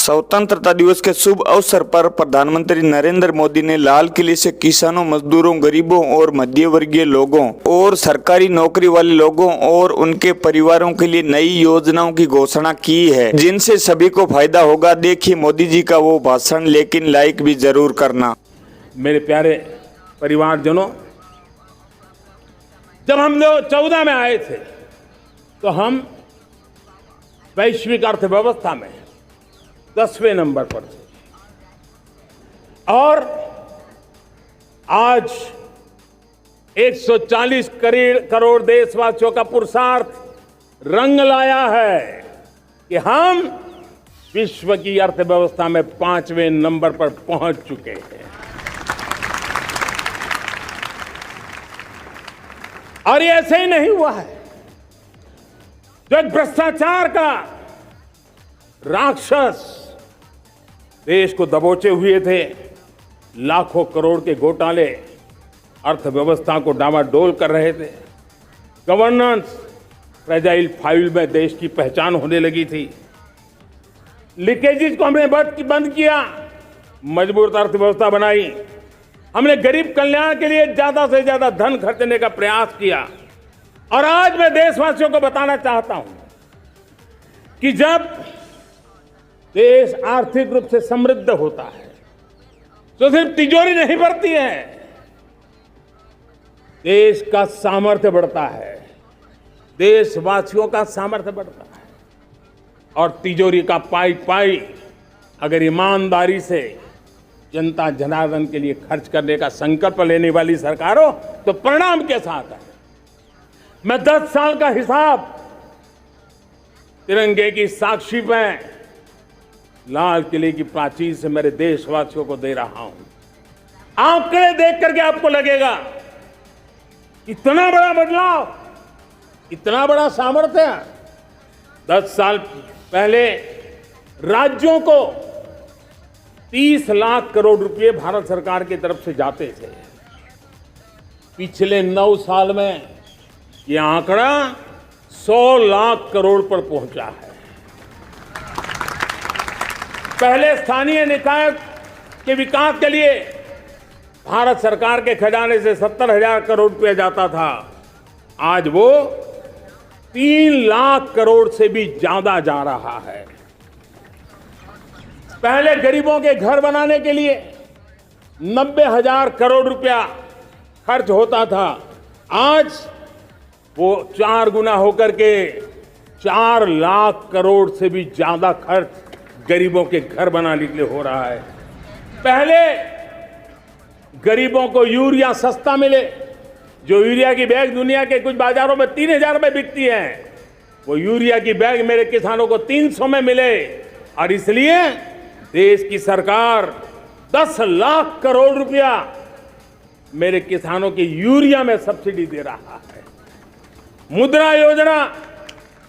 स्वतंत्रता दिवस के शुभ अवसर पर प्रधानमंत्री नरेंद्र मोदी ने लाल किले से किसानों, मजदूरों, गरीबों और मध्य वर्गीय लोगों और सरकारी नौकरी वाले लोगों और उनके परिवारों के लिए नई योजनाओं की घोषणा की है, जिनसे सभी को फायदा होगा। देखिए मोदी जी का वो भाषण, लेकिन लाइक भी जरूर करना। मेरे प्यारे परिवारजनों, जब हम 2014 में आए थे तो हम वैश्विक अर्थव्यवस्था में 10वें नंबर पर थे और आज 140 करोड़ देशवासियों का पुरुषार्थ रंग लाया है कि हम विश्व की अर्थव्यवस्था में 5वें नंबर पर पहुंच चुके हैं। और ये ऐसे ही नहीं हुआ है। जो एक भ्रष्टाचार का राक्षस देश को दबोचे हुए थे, लाखों करोड़ के घोटाले अर्थव्यवस्था को डामाडोल कर रहे थे, गवर्नेंस फ्रेजाइल फाइल में देश की पहचान होने लगी थी, लीकेजेस को हमने बंद किया, मजबूत अर्थव्यवस्था बनाई, हमने गरीब कल्याण के लिए ज्यादा से ज्यादा धन खर्चने का प्रयास किया। और आज मैं देशवासियों को बताना चाहता हूं कि जब देश आर्थिक रूप से समृद्ध होता है तो सिर्फ तिजोरी नहीं बढ़ती है, देश का सामर्थ्य बढ़ता है, देशवासियों का सामर्थ्य बढ़ता है। और तिजोरी का पाई पाई अगर ईमानदारी से जनता जनार्दन के लिए खर्च करने का संकल्प लेने वाली सरकार हो तो परिणाम के साथ है। मैं 10 साल का हिसाब तिरंगे की साक्षी में लाल किले की प्राचीर से मेरे देशवासियों को दे रहा हूं। आंकड़े देख करके आपको लगेगा इतना बड़ा बदलाव, इतना बड़ा सामर्थ्य। 10 साल पहले राज्यों को 30 लाख करोड़ रुपए भारत सरकार की तरफ से जाते थे। पिछले 9 साल में यह आंकड़ा 100 लाख करोड़ पर पहुंचा है। पहले स्थानीय निकाय के विकास के लिए भारत सरकार के खजाने से 70,000 करोड़ रुपया जाता था, आज वो 3 लाख करोड़ से भी ज्यादा जा रहा है। पहले गरीबों के घर बनाने के लिए 90,000 करोड़ रुपया खर्च होता था, आज वो 4 गुना होकर के 4 लाख करोड़ से भी ज्यादा खर्च गरीबों के घर बनाने के लिए हो रहा है। पहले गरीबों को यूरिया सस्ता मिले, जो यूरिया की बैग दुनिया के कुछ बाजारों में 3,000 में बिकती है, वो यूरिया की बैग मेरे किसानों को 300 में मिले। और इसलिए देश की सरकार 10 लाख करोड़ रुपया मेरे किसानों की यूरिया में सब्सिडी दे रहा है। मुद्रा योजना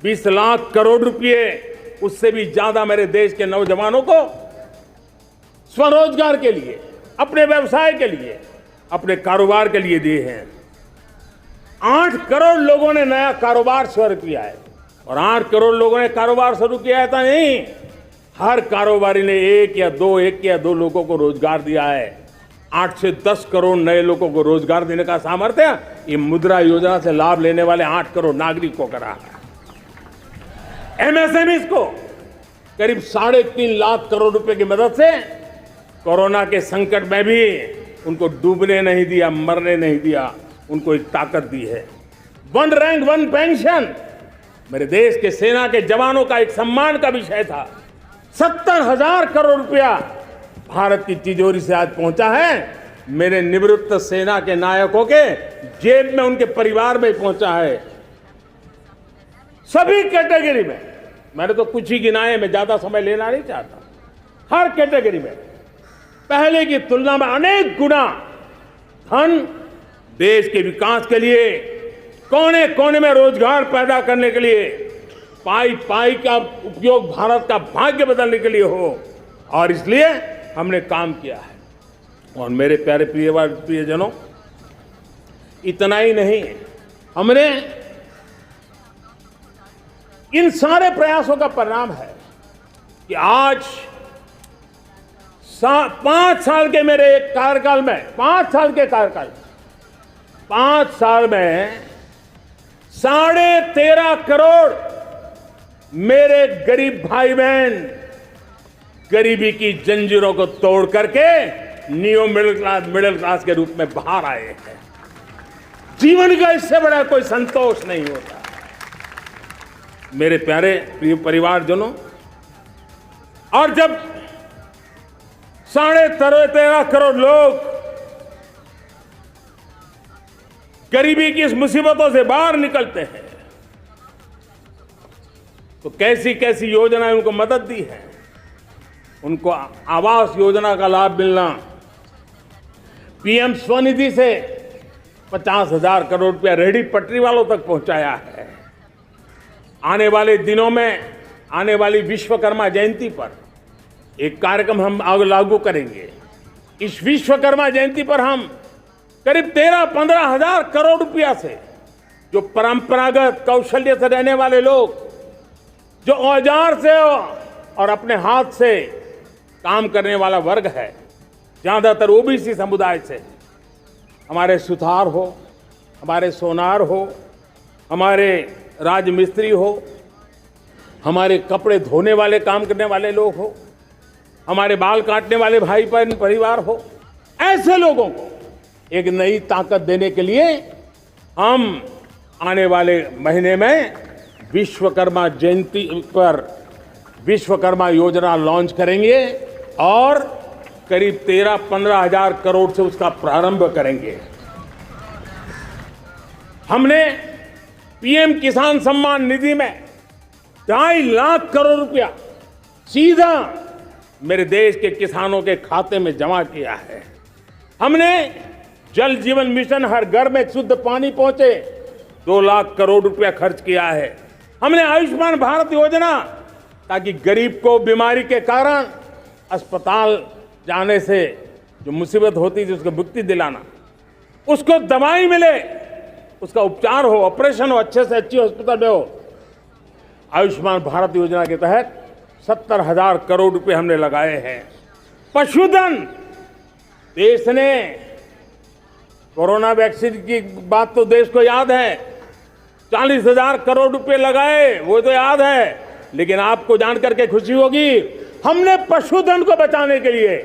20 लाख करोड़ रुपए, उससे भी ज्यादा मेरे देश के नौजवानों को स्वरोजगार के लिए, अपने व्यवसाय के लिए, अपने कारोबार के लिए दिए हैं। 8 करोड़ लोगों ने नया कारोबार शुरू किया है। और 8 करोड़ लोगों ने कारोबार शुरू किया है तो नहीं, हर कारोबारी ने एक या दो लोगों को रोजगार दिया है। 8 से 10 करोड़ नए लोगों को रोजगार देने का सामर्थ्य ये मुद्रा योजना से लाभ लेने वाले 8 करोड़ नागरिकों को करा है। एमएसएमई को करीब 3.5 लाख करोड़ रुपए की मदद से कोरोना के संकट में भी उनको डूबने नहीं दिया, मरने नहीं दिया, उनको एक ताकत दी है। 1 रैंक 1 पेंशन मेरे देश के सेना के जवानों का एक सम्मान का विषय था। 70,000 करोड़ रुपया भारत की तिजोरी से आज पहुंचा है, मेरे निवृत्त सेना के नायकों के जेब में, उनके परिवार में पहुंचा है। सभी कैटेगरी में, मैंने तो कुछ ही गिनाए, मैं ज्यादा समय लेना नहीं चाहता। हर कैटेगरी में पहले की तुलना में अनेक गुना धन देश के विकास के लिए, कोने कोने में रोजगार पैदा करने के लिए, पाई पाई का उपयोग भारत का भाग्य बदलने के लिए हो, और इसलिए हमने काम किया है। और मेरे प्यारे प्रियजनों, इतना ही नहीं, हमने इन सारे प्रयासों का परिणाम है कि आज 5 साल के मेरे कार्यकाल में 5 साल के कार्यकाल में 5 साल में 13.5 करोड़ मेरे गरीब भाई बहन गरीबी की जंजीरों को तोड़ करके न्यू मिडिल क्लास के रूप में बाहर आए हैं। जीवन का इससे बड़ा कोई संतोष नहीं होता। मेरे प्यारे प्रिय परिवारजनों, और जब 13.5 करोड़ लोग गरीबी की इस मुसीबतों से बाहर निकलते हैं तो कैसी कैसी योजनाएं उनको मदद दी है। उनको आवास योजना का लाभ मिलना, पीएम स्वनिधि से 50,000 करोड़ रुपया रेहड़ी पटरी वालों तक पहुंचाया है। आने वाले दिनों में आने वाली विश्वकर्मा जयंती पर एक कार्यक्रम हम लागू करेंगे। इस विश्वकर्मा जयंती पर हम करीब 13-15 हजार करोड़ रुपया से जो परंपरागत कौशल्य से रहने वाले लोग, जो औजार से और अपने हाथ से काम करने वाला वर्ग है, ज्यादातर ओबीसी समुदाय से, हमारे सुथार हो, हमारे सोनार हो, हमारे राजमिस्त्री हो, हमारे कपड़े धोने वाले काम करने वाले लोग हो, हमारे बाल काटने वाले भाई बहन परिवार हो, ऐसे लोगों को एक नई ताकत देने के लिए हम आने वाले महीने में विश्वकर्मा जयंती पर विश्वकर्मा योजना लॉन्च करेंगे और करीब 13-15 हजार करोड़ से उसका प्रारंभ करेंगे। हमने पीएम किसान सम्मान निधि में 2.5 लाख करोड़ रुपया सीधा मेरे देश के किसानों के खाते में जमा किया है। हमने जल जीवन मिशन, हर घर में शुद्ध पानी पहुंचे, 2 लाख करोड़ रुपया खर्च किया है। हमने आयुष्मान भारत योजना, ताकि गरीब को बीमारी के कारण अस्पताल जाने से जो मुसीबत होती थी उसको मुक्ति दिलाना, उसको दवाई मिले, उसका उपचार हो, ऑपरेशन हो, अच्छे से अच्छी हॉस्पिटल में हो। आयुष्मान भारत योजना के तहत 70,000 करोड़ रुपए हमने लगाए हैं। पशुधन, देश ने कोरोना वैक्सीन की बात तो देश को याद है, 40,000 करोड़ रुपए लगाए, वो तो याद है। लेकिन आपको जानकर के खुशी होगी, हमने पशुधन को बचाने के लिए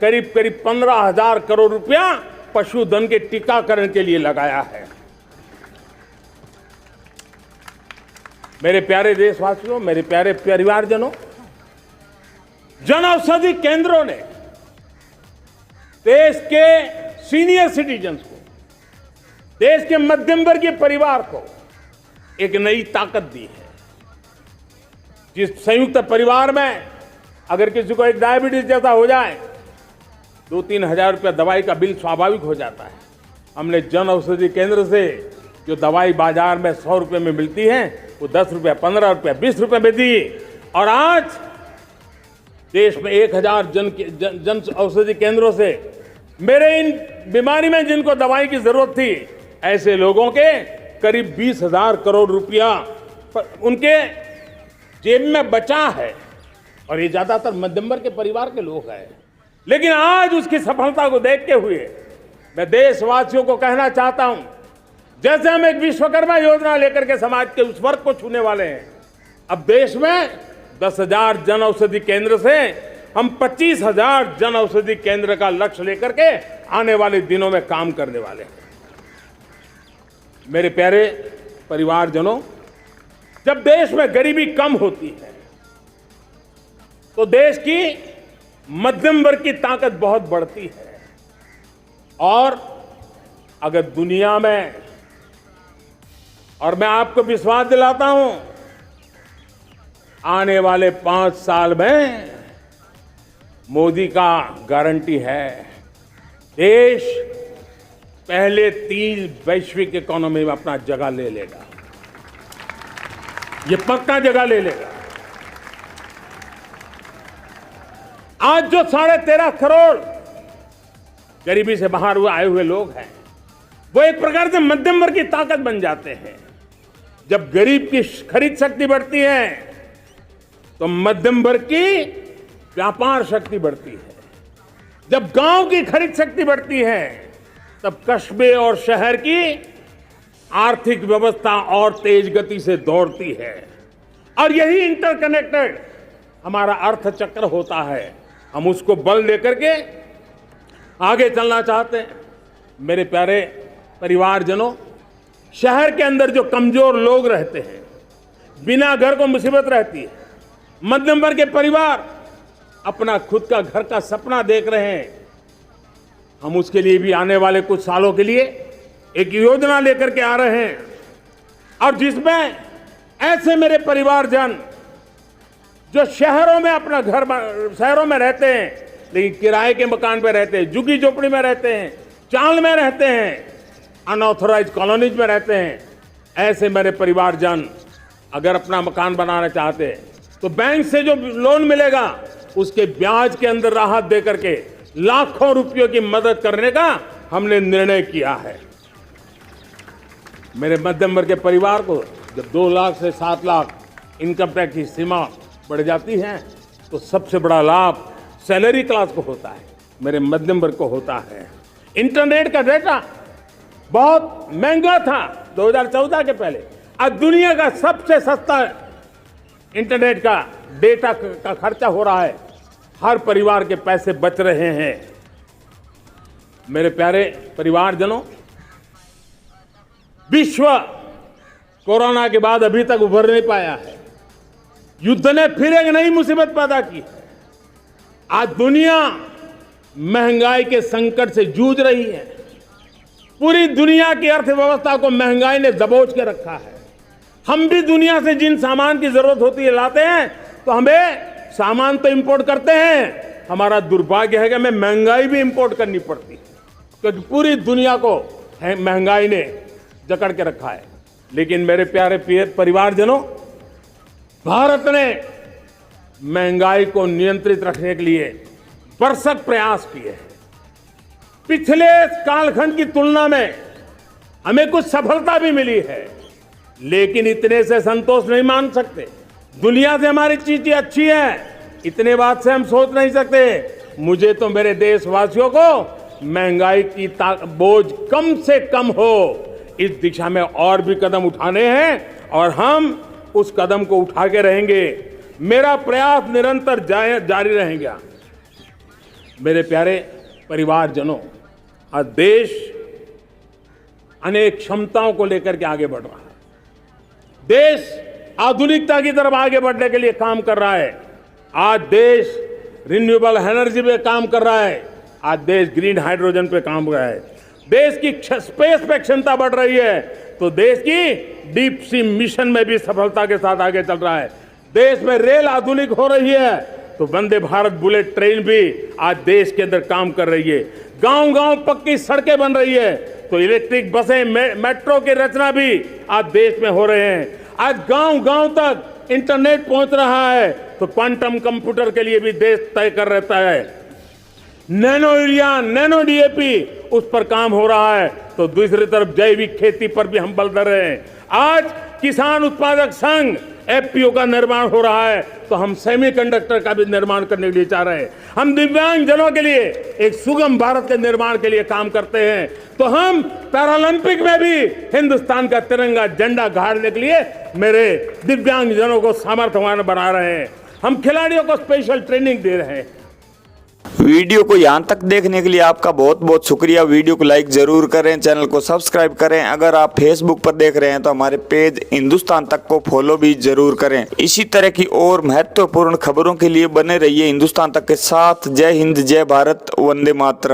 करीब 15,000 करोड़ रुपया पशुधन के टीकाकरण के लिए लगाया है। मेरे प्यारे देशवासियों, मेरे प्यारे परिवारजनों, जन औषधि केंद्रों ने देश के सीनियर सिटीजन्स को, देश के मध्यम वर्गीय परिवार को एक नई ताकत दी है। जिस संयुक्त परिवार में अगर किसी को एक डायबिटीज जैसा हो जाए, 2-3 हजार रुपया दवाई का बिल स्वाभाविक हो जाता है। हमने जन औषधि केंद्र से जो दवाई बाजार में 100 रुपये में मिलती है, वो 10 रुपया, 15 रुपया, 20 रुपये में दी। और आज देश में 1,000 जन औषधि केंद्रों से मेरे इन बीमारी में जिनको दवाई की जरूरत थी, ऐसे लोगों के करीब 20,000 करोड़ रुपया उनके जेब में बचा है। और ये ज्यादातर मध्यम वर्ग के परिवार के लोग हैं। लेकिन आज उसकी सफलता को देखते हुए मैं देशवासियों को कहना चाहता हूं, जैसे हम एक विश्वकर्मा योजना लेकर के समाज के उस वर्ग को छूने वाले हैं, अब देश में 10,000 जन औषधि केंद्र से हम 25,000 जन औषधि केंद्र का लक्ष्य लेकर के आने वाले दिनों में काम करने वाले हैं। मेरे प्यारे परिवारजनों, जब देश में गरीबी कम होती है तो देश की मध्यम वर्ग की ताकत बहुत बढ़ती है। और अगर दुनिया में, और मैं आपको विश्वास दिलाता हूं, आने वाले 5 साल में मोदी का गारंटी है, देश पहले 3 वैश्विक इकोनॉमी में अपना जगह ले लेगा। ये पक्का जगह ले लेगा। आज जो 13.5 करोड़ गरीबी से बाहर हुए आए हुए लोग हैं, वो एक प्रकार से मध्यम वर्ग की ताकत बन जाते हैं। जब गरीब की खरीद शक्ति बढ़ती है तो मध्यम वर्ग की व्यापार शक्ति बढ़ती है। जब गांव की खरीद शक्ति बढ़ती है तब कस्बे और शहर की आर्थिक व्यवस्था और तेज गति से दौड़ती है और यही इंटरकनेक्टेड हमारा अर्थ चक्र होता है। हम उसको बल देकर के आगे चलना चाहते हैं। मेरे प्यारे परिवारजनों, शहर के अंदर जो कमजोर लोग रहते हैं, बिना घर को मुसीबत रहती है, मध्यम वर्ग के परिवार अपना खुद का घर का सपना देख रहे हैं, हम उसके लिए भी आने वाले कुछ सालों के लिए एक योजना लेकर के आ रहे हैं और जिसमें ऐसे मेरे परिवारजन जो शहरों में अपना घर शहरों में रहते हैं लेकिन किराए के मकान पे रहते हैं, झुग्गी झोपड़ी में रहते हैं, चाल में रहते हैं, अनऑथोराइज कॉलोनीज में रहते हैं, ऐसे मेरे परिवारजन अगर अपना मकान बनाना चाहते हैं तो बैंक से जो लोन मिलेगा उसके ब्याज के अंदर राहत दे करके लाखों रुपयों की मदद करने का हमने निर्णय किया है। मेरे मध्यम वर्ग के परिवार को जब 2 लाख से 7 लाख इनकम टैक्स की सीमा बढ़ जाती है तो सबसे बड़ा लाभ सैलरी क्लास को होता है, मेरे मध्यम वर्ग को होता है। इंटरनेट का डेटा बहुत महंगा था 2014 के पहले, आज दुनिया का सबसे सस्ता इंटरनेट का डेटा का खर्चा हो रहा है, हर परिवार के पैसे बच रहे हैं। मेरे प्यारे परिवारजनों, विश्व कोरोना के बाद अभी तक उभर नहीं पाया है। युद्ध ने फिर एक नई मुसीबत पैदा की। आज दुनिया महंगाई के संकट से जूझ रही है। पूरी दुनिया की अर्थव्यवस्था को महंगाई ने दबोच के रखा है। हम भी दुनिया से जिन सामान की जरूरत होती है लाते हैं तो हमें सामान तो इंपोर्ट करते हैं, हमारा दुर्भाग्य है कि हमें महंगाई भी इंपोर्ट करनी पड़ती है क्योंकि पूरी दुनिया को महंगाई ने जकड़ के रखा है। लेकिन मेरे प्यारे परिवारजनों, भारत ने महंगाई को नियंत्रित रखने के लिए भरसक प्रयास किए हैं। पिछले कालखंड की तुलना में हमें कुछ सफलता भी मिली है, लेकिन इतने से संतोष नहीं मान सकते। दुनिया से हमारी चीजें अच्छी है, इतने बात से हम सोच नहीं सकते। मुझे तो मेरे देशवासियों को महंगाई की बोझ कम से कम हो, इस दिशा में और भी कदम उठाने हैं और हम उस कदम को उठा के रहेंगे। मेरा प्रयास निरंतर जारी रहेगा। मेरे प्यारे परिवारजनों, आज देश अनेक क्षमताओं को लेकर के आगे बढ़ रहा है। देश आधुनिकता की तरफ आगे बढ़ने के लिए काम कर रहा है। आज देश रिन्यूएबल एनर्जी पे काम कर रहा है, आज देश ग्रीन हाइड्रोजन पे काम कर रहा है। देश की स्पेस पे क्षमता बढ़ रही है तो देश की डीप सी मिशन में भी सफलता के साथ आगे चल रहा है। देश में रेल आधुनिक हो रही है तो वंदे भारत बुलेट ट्रेन भी आज देश के अंदर काम कर रही है। गांव गांव पक्की सड़कें बन रही है तो इलेक्ट्रिक बसें, मेट्रो की रचना भी आज देश में हो रहे हैं। आज गांव गांव तक इंटरनेट पहुंच रहा है तो क्वांटम कंप्यूटर के लिए भी देश तय कर रहता है। नैनो यूरिया, नैनो डीएपी उस पर काम हो रहा है तो दूसरी तरफ जैविक खेती पर भी हम बल दे रहे हैं। आज किसान उत्पादक संघ एफपीओ का निर्माण हो रहा है तो हम सेमीकंडक्टर का भी निर्माण करने के लिए चाह रहे हैं। हम दिव्यांग जनों के लिए एक सुगम भारत के निर्माण के लिए काम करते हैं तो हम पैरालंपिक में भी हिंदुस्तान का तिरंगा झंडा गाड़ने के लिए मेरे दिव्यांग जनों को सामर्थ्यवान बना रहे हैं। हम खिलाड़ियों को स्पेशल ट्रेनिंग दे रहे हैं। वीडियो को यहाँ तक देखने के लिए आपका बहुत बहुत शुक्रिया। वीडियो को लाइक जरूर करें, चैनल को सब्सक्राइब करें। अगर आप फेसबुक पर देख रहे हैं तो हमारे पेज हिंदुस्तान तक को फॉलो भी जरूर करें। इसी तरह की और महत्वपूर्ण खबरों के लिए बने रहिए हिंदुस्तान तक के साथ। जय हिंद, जय भारत, वंदे मातरम।